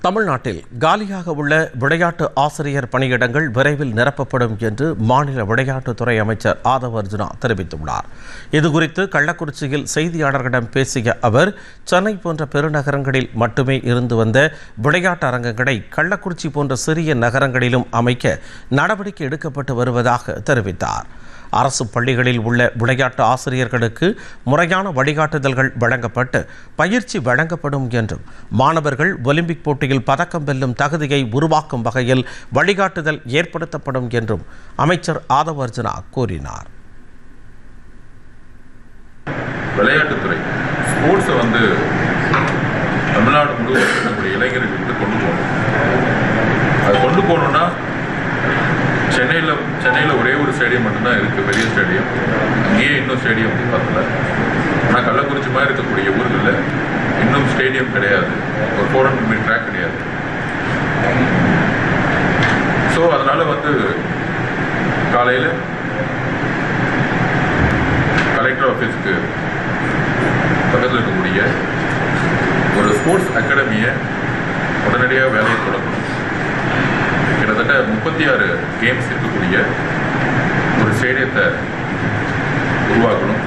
தமிழ்நாட்டில் காலியாக உள்ள விளையாட்டு ஆசிரியர் பணியிடங்கள் விரைவில் நிரப்பப்படும் என்று மாநில விளையாட்டுத்துறை அமைச்சர் ஆதவ் அர்ஜுனா தெரிவித்துள்ளார். இதுகுறித்து கள்ளக்குறிச்சியில் செய்தியாளர்களிடம் பேசிய அவர், சென்னை போன்ற பெருநகரங்களில் மட்டுமே இருந்து வந்த விளையாட்டு அரங்கங்களை கள்ளக்குறிச்சி போன்ற சிறிய நகரங்களிலும் அமைக்க நடவடிக்கை எடுக்கப்பட்டு வருவதாக தெரிவித்தார். அரசு பள்ளிகளில் உள்ள விளையாட்டு ஆசிரியர்களுக்கு முறையான வழிகாட்டுதல்கள் வழங்கப்பட்டு பயிற்சி வழங்கப்படும் என்றும், மாணவர்கள் ஒலிம்பிக் போட்டியில் பதக்கம் வெல்லும் தகுதியை உருவாக்கும் வகையில் வழிகாட்டுதல் ஏற்படுத்தப்படும் என்றும் அமைச்சர் ஆதவ் அர்ஜுனா கூறினார். விளையாட்டுத்துறை ஸ்போர்ட்ஸை தமிழ்நாடு முழுவதும் நம்முடைய இளைஞர்களுக்கு கொண்டு போகணும். அது கொண்டு போகணும்னா சென்னையில் ஒரே ஒரு ஸ்டேடியம் மட்டும்தான் இருக்குது, பெரிய ஸ்டேடியம். அங்கேயே இன்னும் ஸ்டேடியம் பத்தல. ஆனால் கள்ளக்குறிச்சி மாதிரி இருக்கக்கூடிய ஊர்களில் இன்னும் ஸ்டேடியம் கிடையாது, ஒரு 400 மீட்டர் ட்ராக் கிடையாது. ஸோ அதனால் காலையில் கலெக்டர் ஆஃபீஸுக்கு பக்கத்தில் இருக்கக்கூடிய ஒரு ஸ்போர்ட்ஸ் அகாடமியை உடனடியாக வேலையை தொடங்கணும். கிட்டத்தட்ட 36 கேம்ஸ் இருக்கக்கூடிய ஒரு ஸ்டேடியத்தை உருவாக்கணும்.